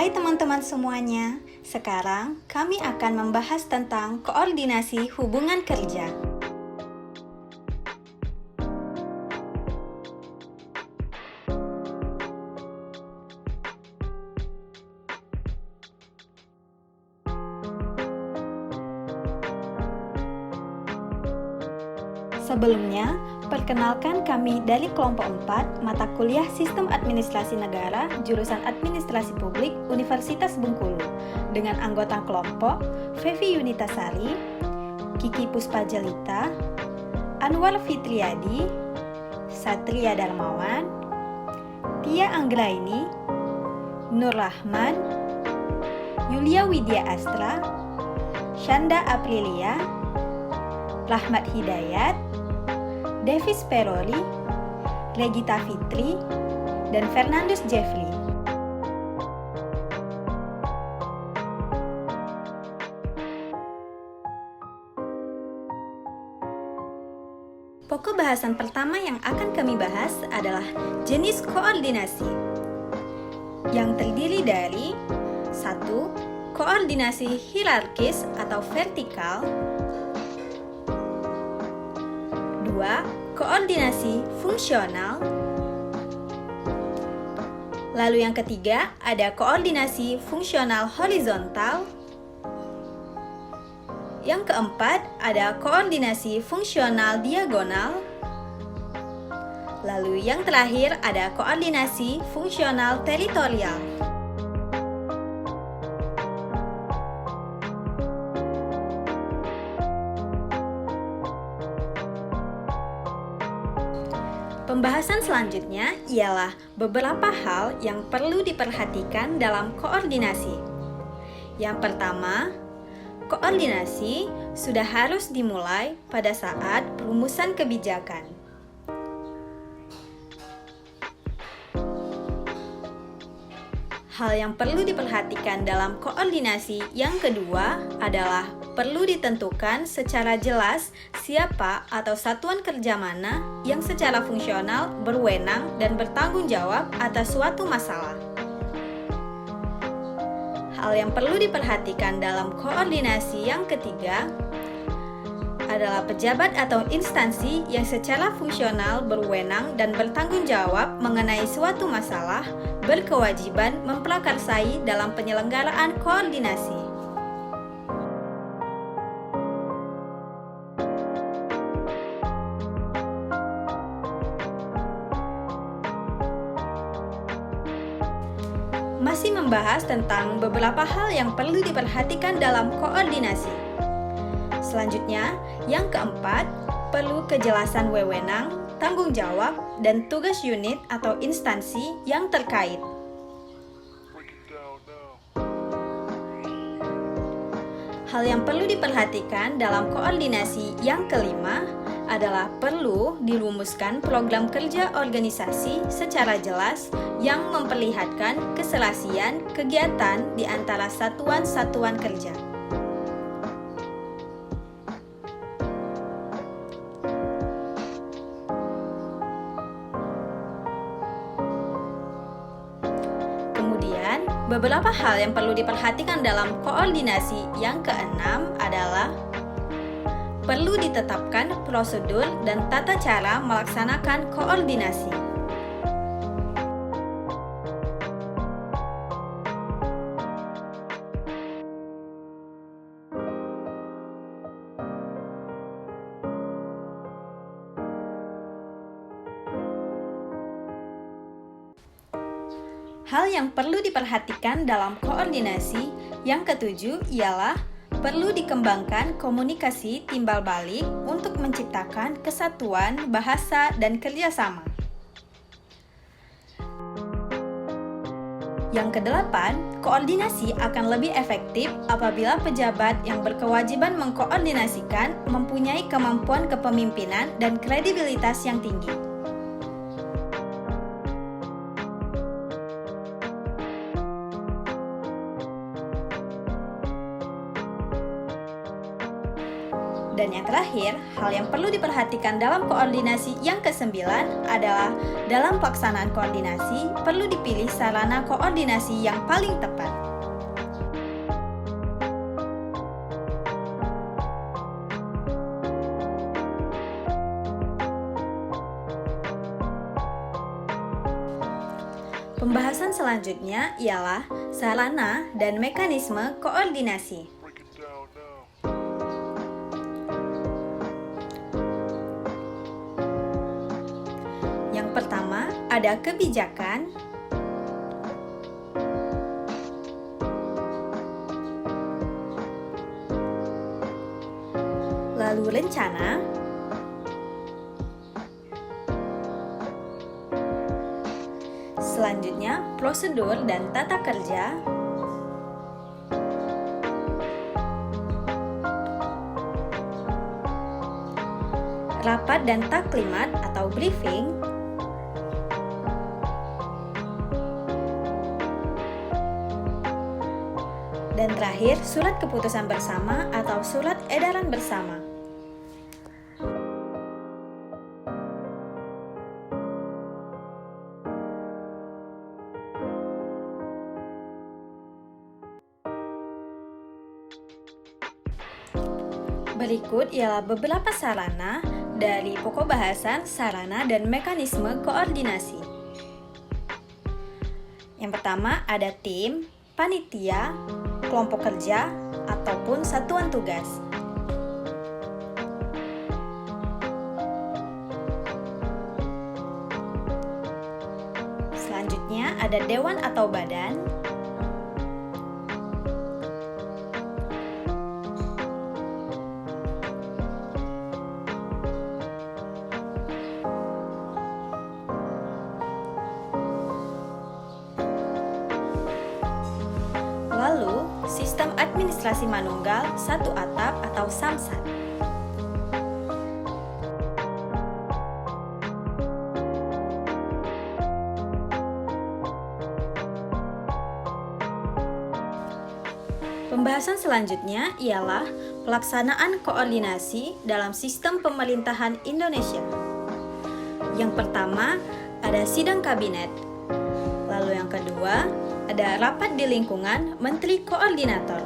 Hai teman-teman semuanya, sekarang kami akan membahas tentang koordinasi hubungan kerja. Sebelumnya, perkenalkan kami dari kelompok 4 mata kuliah Sistem Administrasi Negara jurusan Administrasi Publik Universitas Bengkulu dengan anggota kelompok Fevi Yunitasari, Kiki Puspajelita, Anwar Fitriadi, Satria Darmawan, Tia Anggraini, Nur Rahman, Yulia Widya Astra, Shanda Aprilia, Rahmat Hidayat, Davis Peroli, Regita Fitri, dan Fernandus Jeffrey. Pokok bahasan pertama yang akan kami bahas adalah jenis koordinasi, yang terdiri dari 1. Koordinasi hierarkis atau vertikal. 2. Koordinasi fungsional. Lalu yang ketiga ada koordinasi fungsional horizontal. Yang keempat ada koordinasi fungsional diagonal. Lalu yang terakhir ada koordinasi fungsional teritorial. Pembahasan selanjutnya ialah beberapa hal yang perlu diperhatikan dalam koordinasi. Yang pertama, koordinasi sudah harus dimulai pada saat perumusan kebijakan. Hal yang perlu diperhatikan dalam koordinasi yang kedua adalah perlu ditentukan secara jelas siapa atau satuan kerja mana yang secara fungsional berwenang dan bertanggung jawab atas suatu masalah. Hal yang perlu diperhatikan dalam koordinasi yang ketiga adalah pejabat atau instansi yang secara fungsional berwenang dan bertanggung jawab mengenai suatu masalah berkewajiban memprakarsai dalam penyelenggaraan koordinasi. Masih membahas tentang beberapa hal yang perlu diperhatikan dalam koordinasi. Selanjutnya, yang keempat, perlu kejelasan wewenang, tanggung jawab, dan tugas unit atau instansi yang terkait. Hal yang perlu diperhatikan dalam koordinasi yang kelima adalah perlu dirumuskan program kerja organisasi secara jelas yang memperlihatkan keselasian kegiatan di antara satuan-satuan kerja. Kemudian, beberapa hal yang perlu diperhatikan dalam koordinasi yang keenam adalah perlu ditetapkan prosedur dan tata cara melaksanakan koordinasi. Hal yang perlu diperhatikan dalam koordinasi yang ketujuh ialah perlu dikembangkan komunikasi timbal balik untuk menciptakan kesatuan bahasa dan kerjasama. Yang kedelapan, koordinasi akan lebih efektif apabila pejabat yang berkewajiban mengkoordinasikan mempunyai kemampuan kepemimpinan dan kredibilitas yang tinggi. Dan Dan yang terakhir, hal yang perlu diperhatikan dalam koordinasi yang kesembilan adalah dalam pelaksanaan koordinasi perlu dipilih sarana koordinasi yang paling tepat. Pembahasan selanjutnya ialah sarana dan mekanisme koordinasi. Yang pertama, ada kebijakan, lalu rencana, selanjutnya prosedur dan tata kerja, rapat dan taklimat atau briefing, dan terakhir surat keputusan bersama atau surat edaran bersama. Berikut ialah beberapa sarana dari pokok bahasan sarana dan mekanisme koordinasi. Yang pertama ada tim, panitia, kelompok kerja, ataupun satuan tugas. Selanjutnya ada dewan atau badan, lalu sistem administrasi manunggal satu atap atau samsat. Pembahasan selanjutnya ialah pelaksanaan koordinasi dalam sistem pemerintahan Indonesia. Yang pertama ada sidang kabinet, lalu yang kedua ada rapat di lingkungan Menteri Koordinator.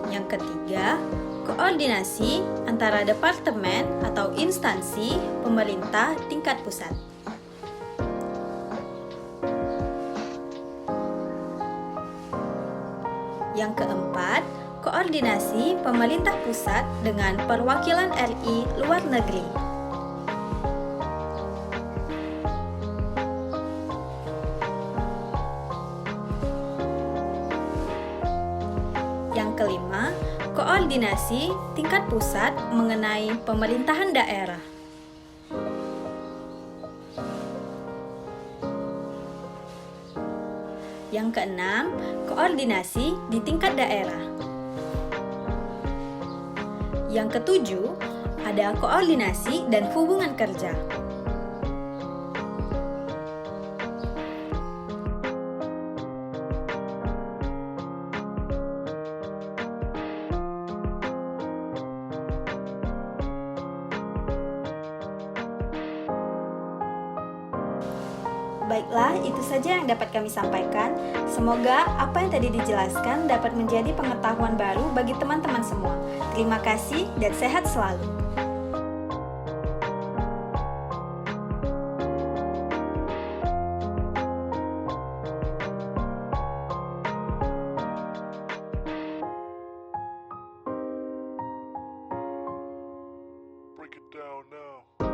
Yang ketiga, koordinasi antara departemen atau instansi pemerintah tingkat pusat. Yang keempat, koordinasi pemerintah pusat dengan perwakilan RI luar negeri. Yang kelima, koordinasi tingkat pusat mengenai pemerintahan daerah. Yang keenam, koordinasi di tingkat daerah. Yang ketujuh, ada koordinasi dan hubungan kerja. Baiklah, itu saja yang dapat kami sampaikan. Semoga apa yang tadi dijelaskan dapat menjadi pengetahuan baru bagi teman-teman semua. Terima kasih dan sehat selalu. Break it down now.